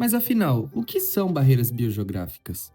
Mas afinal, o que são barreiras biogeográficas?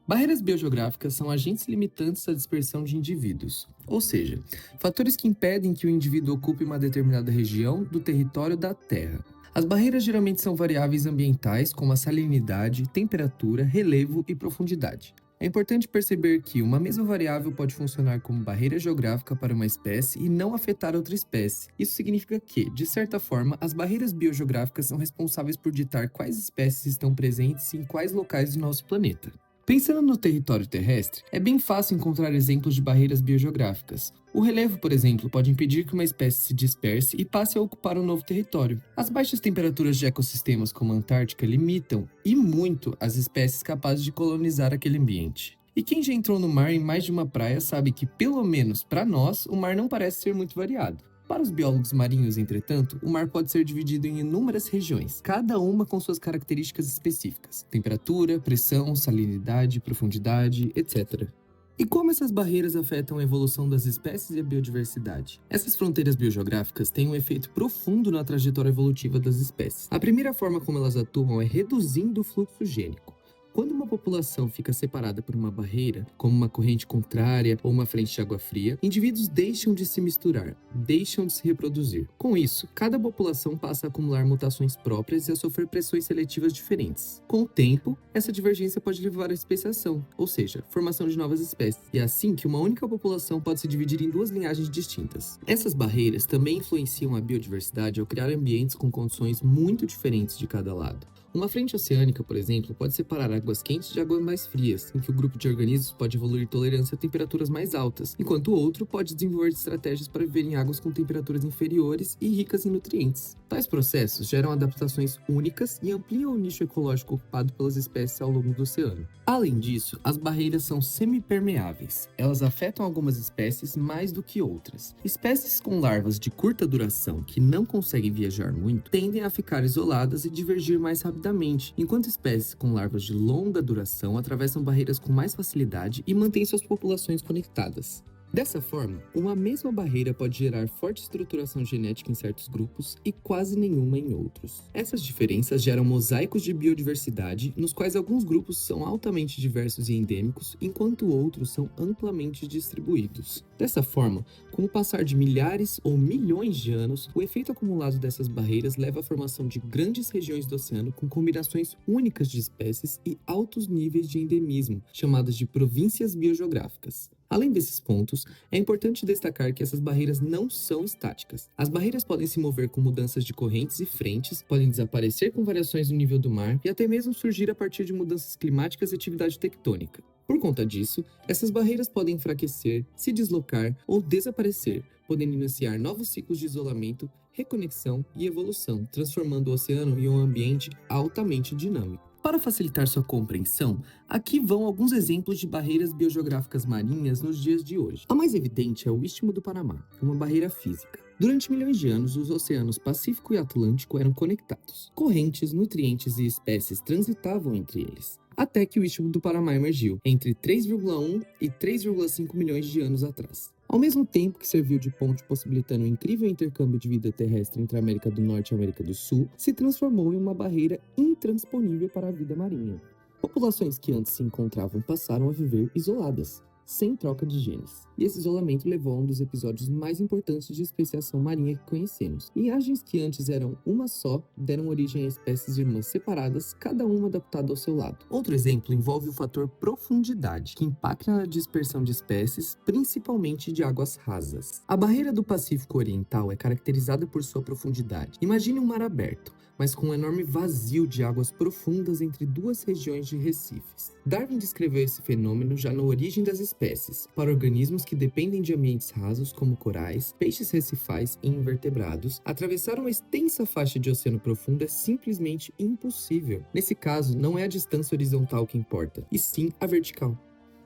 Barreiras biogeográficas são agentes limitantes à dispersão de indivíduos, ou seja, fatores que impedem que o indivíduo ocupe uma determinada região do território da Terra. As barreiras geralmente são variáveis ambientais, como a salinidade, temperatura, relevo e profundidade. É importante perceber que uma mesma variável pode funcionar como barreira geográfica para uma espécie e não afetar outra espécie. Isso significa que, de certa forma, as barreiras biogeográficas são responsáveis por ditar quais espécies estão presentes em quais locais do nosso planeta. Pensando no território terrestre, é bem fácil encontrar exemplos de barreiras biogeográficas. O relevo, por exemplo, pode impedir que uma espécie se disperse e passe a ocupar um novo território. As baixas temperaturas de ecossistemas como a Antártica limitam, e muito, as espécies capazes de colonizar aquele ambiente. E quem já entrou no mar em mais de uma praia sabe que, pelo menos para nós, o mar não parece ser muito variado. Para os biólogos marinhos, entretanto, o mar pode ser dividido em inúmeras regiões, cada uma com suas características específicas: temperatura, pressão, salinidade, profundidade, etc. E como essas barreiras afetam a evolução das espécies e a biodiversidade? Essas fronteiras biogeográficas têm um efeito profundo na trajetória evolutiva das espécies. A primeira forma como elas atuam é reduzindo o fluxo gênico. Quando uma população fica separada por uma barreira, como uma corrente contrária ou uma frente de água fria, indivíduos deixam de se misturar, deixam de se reproduzir. Com isso, cada população passa a acumular mutações próprias e a sofrer pressões seletivas diferentes. Com o tempo, essa divergência pode levar à especiação, ou seja, formação de novas espécies. E é assim que uma única população pode se dividir em duas linhagens distintas. Essas barreiras também influenciam a biodiversidade ao criar ambientes com condições muito diferentes de cada lado. Uma frente oceânica, por exemplo, pode separar águas quentes de águas mais frias, em que o grupo de organismos pode evoluir tolerância a temperaturas mais altas, enquanto o outro pode desenvolver estratégias para viver em águas com temperaturas inferiores e ricas em nutrientes. Tais processos geram adaptações únicas e ampliam o nicho ecológico ocupado pelas espécies ao longo do oceano. Além disso, as barreiras são semipermeáveis. Elas afetam algumas espécies mais do que outras. Espécies com larvas de curta duração, que não conseguem viajar muito, tendem a ficar isoladas e divergir mais rapidamente, enquanto espécies com larvas de longa duração atravessam barreiras com mais facilidade e mantêm suas populações conectadas. Dessa forma, uma mesma barreira pode gerar forte estruturação genética em certos grupos e quase nenhuma em outros. Essas diferenças geram mosaicos de biodiversidade, nos quais alguns grupos são altamente diversos e endêmicos, enquanto outros são amplamente distribuídos. Dessa forma, com o passar de milhares ou milhões de anos, o efeito acumulado dessas barreiras leva à formação de grandes regiões do oceano com combinações únicas de espécies e altos níveis de endemismo, chamadas de províncias biogeográficas. Além desses pontos, é importante destacar que essas barreiras não são estáticas. As barreiras podem se mover com mudanças de correntes e frentes, podem desaparecer com variações no nível do mar e até mesmo surgir a partir de mudanças climáticas e atividade tectônica. Por conta disso, essas barreiras podem enfraquecer, se deslocar ou desaparecer, podendo iniciar novos ciclos de isolamento, reconexão e evolução, transformando o oceano em um ambiente altamente dinâmico. Para facilitar sua compreensão, aqui vão alguns exemplos de barreiras biogeográficas marinhas nos dias de hoje. A mais evidente é o Istmo do Panamá, uma barreira física. Durante milhões de anos, os oceanos Pacífico e Atlântico eram conectados. Correntes, nutrientes e espécies transitavam entre eles, até que o Istmo do Panamá emergiu, entre 3,1 e 3,5 milhões de anos atrás. Ao mesmo tempo que serviu de ponte possibilitando um incrível intercâmbio de vida terrestre entre a América do Norte e a América do Sul, se transformou em uma barreira intransponível para a vida marinha. Populações que antes se encontravam passaram a viver isoladas, sem troca de genes. E esse isolamento levou a um dos episódios mais importantes de especiação marinha que conhecemos. Linhagens que antes eram uma só, deram origem a espécies irmãs separadas, cada uma adaptada ao seu lado. Outro exemplo envolve o fator profundidade, que impacta na dispersão de espécies, principalmente de águas rasas. A barreira do Pacífico Oriental é caracterizada por sua profundidade. Imagine um mar aberto, mas com um enorme vazio de águas profundas entre duas regiões de recifes. Darwin descreveu esse fenômeno já na origem das espécies, para organismos que dependem de ambientes rasos como corais, peixes recifais e invertebrados. Atravessar uma extensa faixa de oceano profundo é simplesmente impossível. Nesse caso, não é a distância horizontal que importa, e sim a vertical.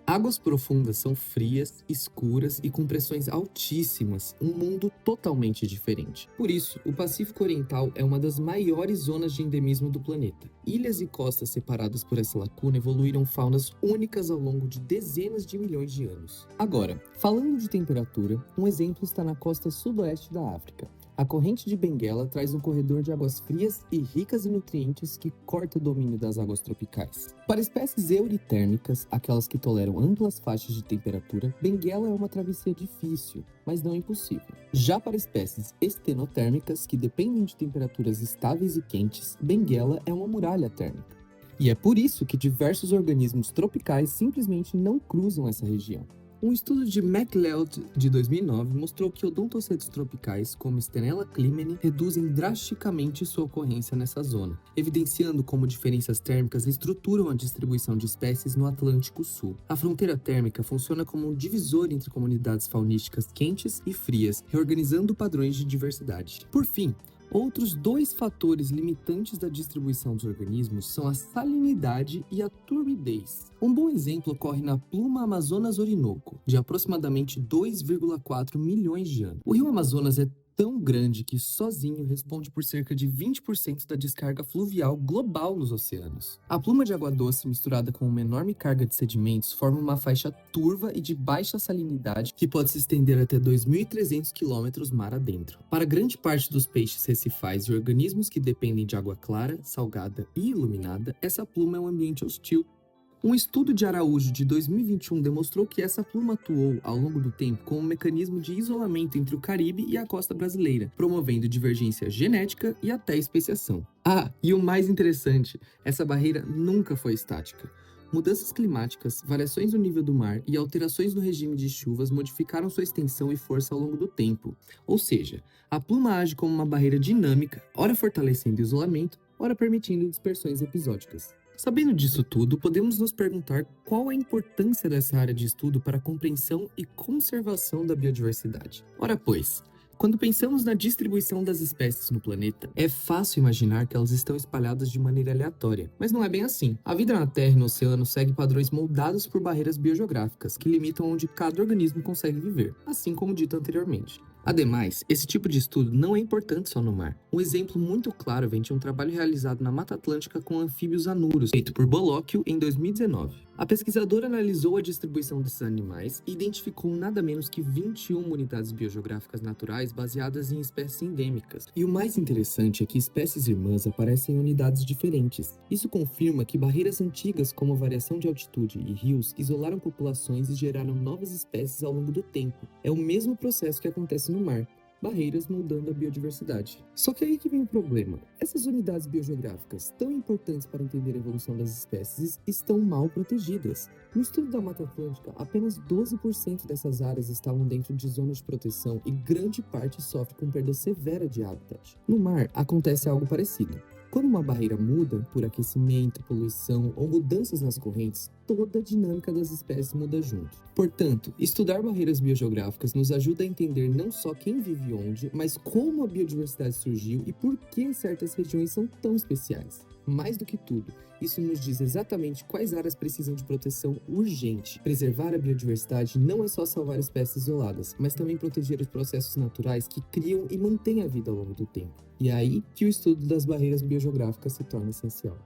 Águas profundas são frias, escuras e com pressões altíssimas, um mundo totalmente diferente. Por isso, o Pacífico Oriental é uma das maiores zonas de endemismo do planeta. Ilhas e costas separadas por essa lacuna evoluíram faunas únicas ao longo de dezenas de milhões de anos. Agora, falando de temperatura, um exemplo está na costa sudoeste da África. A corrente de Benguela traz um corredor de águas frias e ricas em nutrientes que corta o domínio das águas tropicais. Para espécies euritérmicas, aquelas que toleram amplas faixas de temperatura, Benguela é uma travessia difícil, mas não impossível. Já para espécies estenotérmicas, que dependem de temperaturas estáveis e quentes, Benguela é uma muralha térmica. E é por isso que diversos organismos tropicais simplesmente não cruzam essa região. Um estudo de MacLeod de 2009 mostrou que odontocetos tropicais, como Stenella clymene, reduzem drasticamente sua ocorrência nessa zona, evidenciando como diferenças térmicas estruturam a distribuição de espécies no Atlântico Sul. A fronteira térmica funciona como um divisor entre comunidades faunísticas quentes e frias, reorganizando padrões de diversidade. Por fim, outros dois fatores limitantes da distribuição dos organismos são a salinidade e a turbidez. Um bom exemplo ocorre na pluma Amazonas Orinoco, de aproximadamente 2,4 milhões de anos. O rio Amazonas é tão grande que sozinho responde por cerca de 20% da descarga fluvial global nos oceanos. A pluma de água doce misturada com uma enorme carga de sedimentos forma uma faixa turva e de baixa salinidade que pode se estender até 2.300 km mar adentro. Para grande parte dos peixes recifais e organismos que dependem de água clara, salgada e iluminada, essa pluma é um ambiente hostil. Um estudo de Araújo de 2021 demonstrou que essa pluma atuou, ao longo do tempo, como um mecanismo de isolamento entre o Caribe e a costa brasileira, promovendo divergência genética e até especiação. Ah, e o mais interessante, essa barreira nunca foi estática. Mudanças climáticas, variações no nível do mar e alterações no regime de chuvas modificaram sua extensão e força ao longo do tempo. Ou seja, a pluma age como uma barreira dinâmica, ora fortalecendo o isolamento, ora permitindo dispersões episódicas. Sabendo disso tudo, podemos nos perguntar qual a importância dessa área de estudo para a compreensão e conservação da biodiversidade. Ora pois, quando pensamos na distribuição das espécies no planeta, é fácil imaginar que elas estão espalhadas de maneira aleatória. Mas não é bem assim. A vida na Terra e no oceano segue padrões moldados por barreiras biogeográficas, que limitam onde cada organismo consegue viver, assim como dito anteriormente. Ademais, esse tipo de estudo não é importante só no mar. Um exemplo muito claro vem de um trabalho realizado na Mata Atlântica com anfíbios anuros, feito por Bolocchio em 2019. A pesquisadora analisou a distribuição desses animais e identificou nada menos que 21 unidades biogeográficas naturais baseadas em espécies endêmicas. E o mais interessante é que espécies irmãs aparecem em unidades diferentes. Isso confirma que barreiras antigas como a variação de altitude e rios isolaram populações e geraram novas espécies ao longo do tempo. É o mesmo processo que acontece no mar. Barreiras moldando a biodiversidade. Só que aí que vem o problema. Essas unidades biogeográficas, tão importantes para entender a evolução das espécies, estão mal protegidas. No estudo da Mata Atlântica, apenas 12% dessas áreas estavam dentro de zonas de proteção e grande parte sofre com perda severa de habitat. No mar, acontece algo parecido. Quando uma barreira muda por aquecimento, poluição ou mudanças nas correntes, toda a dinâmica das espécies muda junto. Portanto, estudar barreiras biogeográficas nos ajuda a entender não só quem vive onde, mas como a biodiversidade surgiu e por que certas regiões são tão especiais. Mais do que tudo, isso nos diz exatamente quais áreas precisam de proteção urgente. Preservar a biodiversidade não é só salvar espécies isoladas, mas também proteger os processos naturais que criam e mantêm a vida ao longo do tempo. E é aí que o estudo das barreiras biogeográficas se torna essencial.